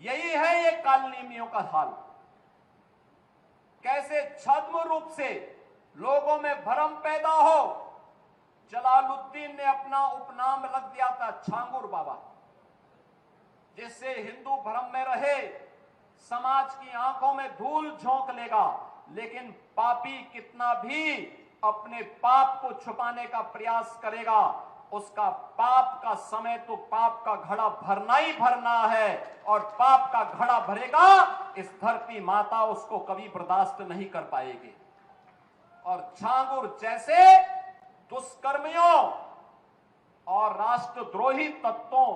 यही है ये कालनेमियों का हाल। कैसे छद्म रूप से लोगों में भ्रम पैदा हो। जलालुद्दीन ने अपना उपनाम रख दिया था छांगुर बाबा, जिससे हिंदू भ्रम में रहे, समाज की आंखों में धूल झोंक लेगा, लेकिन पापी कितना भी अपने पाप को छुपाने का प्रयास करेगा, उसका पाप का समय तो पाप का घड़ा भरना ही भरना है, और पाप का घड़ा भरेगा इस धरती माता उसको कभी बर्दाश्त नहीं कर पाएगी। और छांगुर जैसे दुष्कर्मियों और राष्ट्रद्रोही तत्वों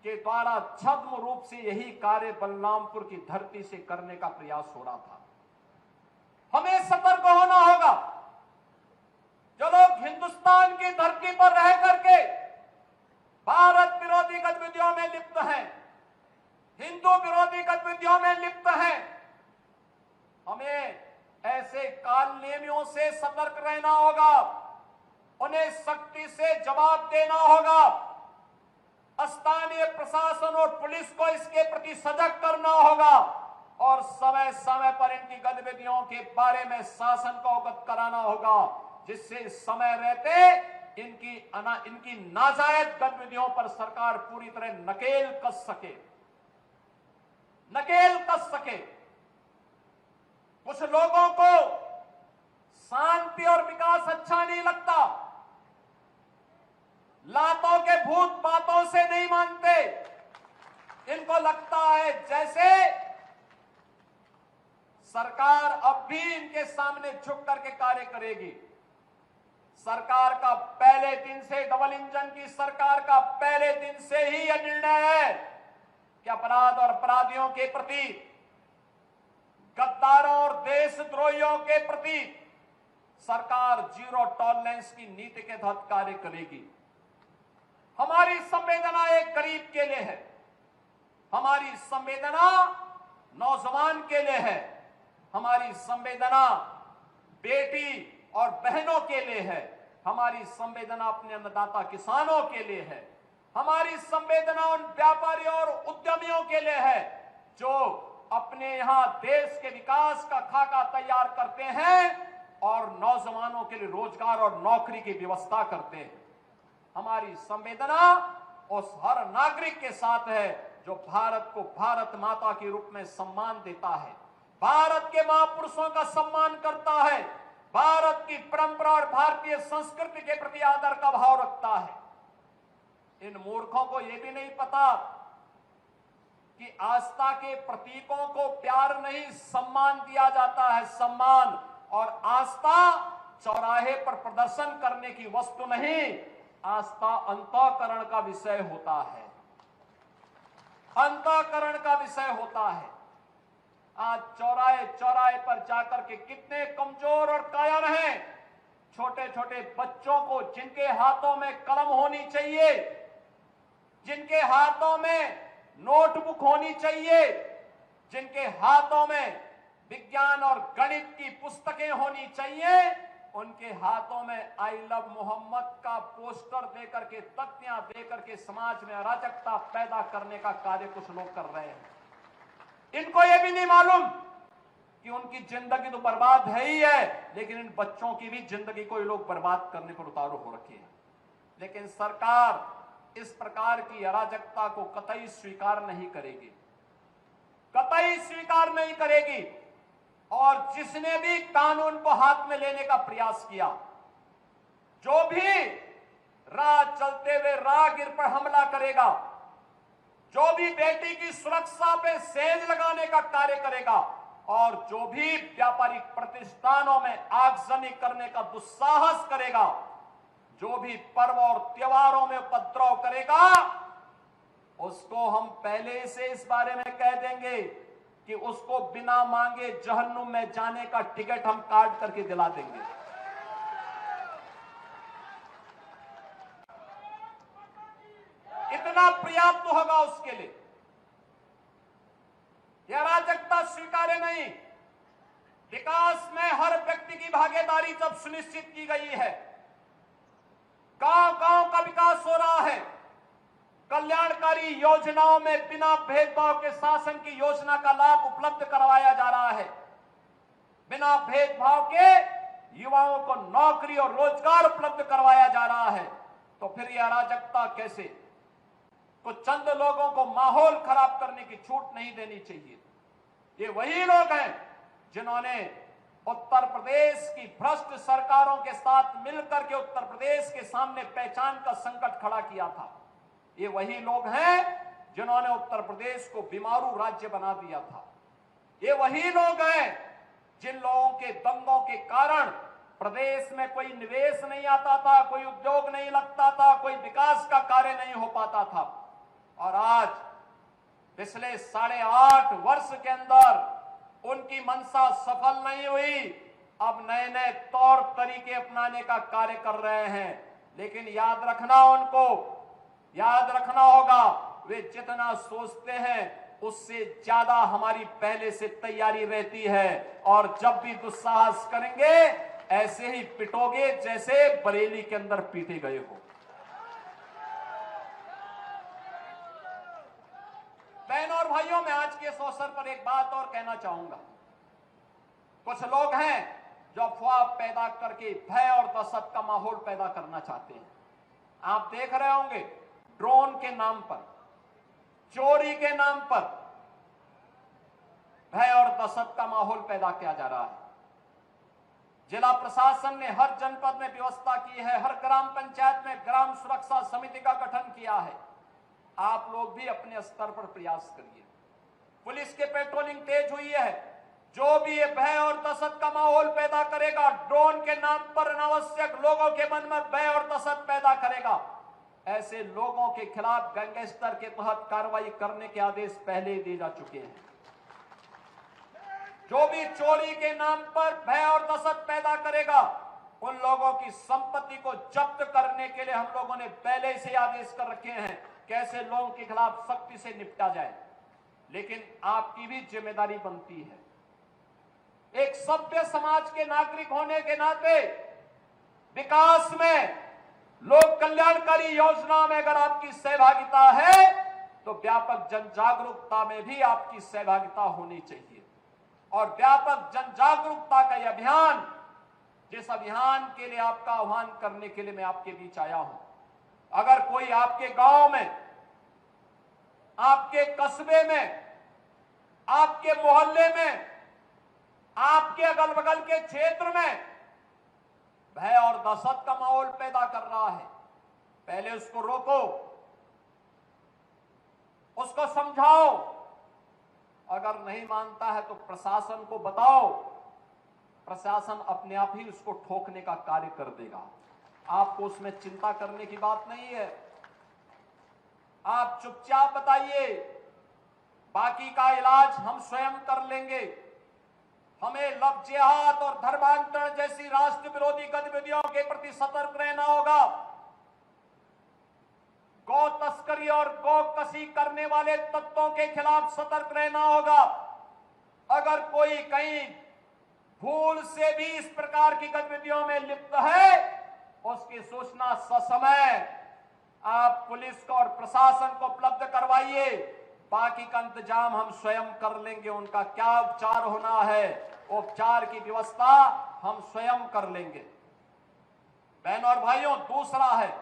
के द्वारा छद्म रूप से यही कार्य बलरामपुर की धरती से करने का प्रयास हो रहा था। हमें सतर्क होना होगा। जो लोग हिंदुस्तान की धरती पर रह करके भारत विरोधी गतिविधियों में लिप्त हैं, हिंदू विरोधी गतिविधियों में लिप्त हैं, हमें ऐसे कालनेमियों से सतर्क रहना होगा। उन्हें सख्ती से जवाब देना होगा। स्थानीय प्रशासन और पुलिस को इसके प्रति सजग करना होगा और समय समय पर इनकी गतिविधियों के बारे में शासन को अवगत कराना होगा, जिससे समय रहते इनकी नाजायज गतिविधियों पर सरकार पूरी तरह नकेल कस सके। कुछ लोगों को शांति और विकास अच्छा नहीं लगता, लातों के भूत बातों से नहीं मानते। इनको लगता है जैसे सरकार अब भी इनके सामने झुक करके कार्य करेगी। सरकार का पहले दिन से, डबल इंजन की सरकार का पहले दिन से ही यह निर्णय है कि अपराध और अपराधियों के प्रति, गद्दारों और देशद्रोहियों के प्रति सरकार जीरो टॉलरेंस की नीति के तहत कार्य करेगी। हमारी संवेदना एक गरीब के लिए है, हमारी संवेदना नौजवान के लिए है, हमारी संवेदना बेटी और बहनों के लिए है, हमारी संवेदना अपने अन्नदाता किसानों के लिए है, हमारी संवेदना उन व्यापारियों और उद्यमियों के लिए है जो अपने यहां देश के विकास का खाका तैयार करते हैं और नौजवानों के लिए रोजगार और नौकरी की व्यवस्था करते हैं। हमारी संवेदना उस हर नागरिक के साथ है जो भारत को भारत माता के रूप में सम्मान देता है, भारत के महापुरुषों का सम्मान करता है, भारत की परंपरा और भारतीय संस्कृति के प्रति आदर का भाव रखता है। इन मूर्खों को यह भी नहीं पता कि आस्था के प्रतीकों को प्यार नहीं सम्मान दिया जाता है। सम्मान और आस्था चौराहे पर प्रदर्शन करने की वस्तु नहीं, आस्था अंतःकरण का विषय होता है, अंतःकरण का विषय होता है। आज चौराहे चौराहे पर जाकर के कितने कमजोर और कायर हैं, छोटे छोटे बच्चों को जिनके हाथों में कलम होनी चाहिए, जिनके हाथों में नोटबुक होनी चाहिए, जिनके हाथों में विज्ञान और गणित की पुस्तकें होनी चाहिए, उनके हाथों में आई लव मोहम्मद का पोस्टर देकर के, तख्तियां देकर के समाज में अराजकता पैदा करने का कार्य कुछ लोग कर रहे हैं। इनको यह भी नहीं मालूम कि उनकी जिंदगी तो बर्बाद है ही है, लेकिन इन बच्चों की भी जिंदगी को ये लोग बर्बाद करने पर उतारू हो रखे हैं। लेकिन सरकार इस प्रकार की अराजकता को कतई स्वीकार नहीं करेगी, कतई स्वीकार नहीं करेगी। और जिसने भी कानून को हाथ में लेने का प्रयास किया, जो भी राह चलते हुए राहगीर पर हमला करेगा, जो भी बेटी की सुरक्षा पे सेंध लगाने का कार्य करेगा, और जो भी व्यापारिक प्रतिष्ठानों में आगजनी करने का दुस्साहस करेगा, जो भी पर्व और त्योहारों में उपद्रव करेगा, उसको हम पहले से इस बारे में कह देंगे कि उसको बिना मांगे जहन्नुम में जाने का टिकट हम काट करके दिला देंगे। इतना पर्याप्त होगा उसके लिए। यह अराजकता स्वीकार्य नहीं। विकास में हर व्यक्ति की भागीदारी जब सुनिश्चित की गई है, गांव गांव का विकास हो रहा है, कल्याणकारी योजनाओं में बिना भेदभाव के शासन की योजना का लाभ उपलब्ध करवाया जा रहा है। बिना भेदभाव के युवाओं को नौकरी और रोजगार उपलब्ध करवाया जा रहा है। तो फिर यह अराजकता कैसे? कुछ चंद लोगों को माहौल खराब करने की छूट नहीं देनी चाहिए। ये वही लोग हैं जिन्होंने उत्तर प्रदेश की भ्रष्ट सरकारों के साथ मिलकर के उत्तर प्रदेश के सामने पहचान का संकट खड़ा किया था। ये वही लोग हैं जिन्होंने उत्तर प्रदेश को बीमारू राज्य बना दिया था। ये वही लोग हैं जिन लोगों के दंगों के कारण प्रदेश में कोई निवेश नहीं आता था, कोई उद्योग नहीं लगता था, कोई विकास का कार्य नहीं हो पाता था। और आज पिछले 8.5 वर्ष के अंदर उनकी मंशा सफल नहीं हुई। अब नए नए तौर तरीके अपनाने का कार्य कर रहे हैं। लेकिन याद रखना होगा, वे जितना सोचते हैं उससे ज्यादा हमारी पहले से तैयारी रहती है। और जब भी दुस्साहस करेंगे ऐसे ही पिटोगे जैसे बरेली के अंदर पीटे गए हो। बहनों और भाइयों, मैं आज के इस अवसर पर एक बात और कहना चाहूंगा। कुछ लोग हैं जो अफवाह पैदा करके भय और दहशत का माहौल पैदा करना चाहते हैं। आप देख रहे होंगे ड्रोन के नाम पर, चोरी के नाम पर भय और दहशत का माहौल पैदा किया जा रहा है। जिला प्रशासन ने हर जनपद में व्यवस्था की है, हर ग्राम पंचायत में ग्राम सुरक्षा समिति का गठन किया है। आप लोग भी अपने स्तर पर प्रयास करिए। पुलिस के पेट्रोलिंग तेज हुई है। जो भी ये भय और दहशत का माहौल पैदा करेगा, ड्रोन के नाम पर अनावश्यक लोगों के मन में भय और दहशत पैदा करेगा, ऐसे लोगों के खिलाफ गैंगस्टर के तहत कार्रवाई करने के आदेश पहले ही दिए जा चुके हैं। जो भी चोरी के नाम पर भय और दहशत पैदा करेगा, उन लोगों की संपत्ति को जब्त करने के लिए हम लोगों ने पहले से आदेश कर रखे हैं कैसे लोगों के खिलाफ सख्ती से निपटा जाए। लेकिन आपकी भी जिम्मेदारी बनती है, एक सभ्य समाज के नागरिक होने के नाते विकास में, लोक कल्याणकारी योजना में अगर आपकी सहभागिता है तो व्यापक जन जागरूकता में भी आपकी सहभागिता होनी चाहिए। और व्यापक जन जागरूकता का यह अभियान, जिस अभियान के लिए आपका आह्वान करने के लिए मैं आपके बीच आया हूं, अगर कोई आपके गांव में, आपके कस्बे में, आपके मोहल्ले में, आपके अगल बगल के क्षेत्र में भय और दहशत का माहौल पैदा कर रहा है, पहले उसको रोको, उसको समझाओ। अगर नहीं मानता है तो प्रशासन को बताओ, प्रशासन अपने आप ही उसको ठोकने का कार्य कर देगा। आपको उसमें चिंता करने की बात नहीं है। आप चुपचाप बताइए, बाकी का इलाज हम स्वयं कर लेंगे। हमें लव जिहाद और धर्मांतरण जैसी राष्ट्र विरोधी गतिविधियों के प्रति सतर्क रहना होगा। गौ तस्करी और गौ कसी करने वाले तत्वों के खिलाफ सतर्क रहना होगा। अगर कोई कहीं भूल से भी इस प्रकार की गतिविधियों में लिप्त है, उसकी सूचना ससमय आप पुलिस को और प्रशासन को उपलब्ध करवाइए। बाकी का इंतजाम हम स्वयं कर लेंगे। उनका क्या उपचार होना है, उपचार की व्यवस्था हम स्वयं कर लेंगे। बहनों और भाइयों, दूसरा है,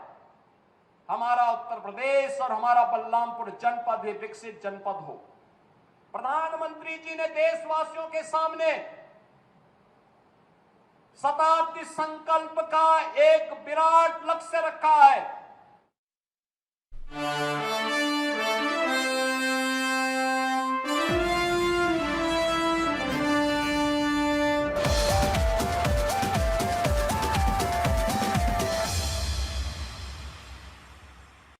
हमारा उत्तर प्रदेश और हमारा बलरामपुर जनपद भी विकसित जनपद हो। प्रधानमंत्री जी ने देशवासियों के सामने शताब्दी संकल्प का एक विराट लक्ष्य रखा है।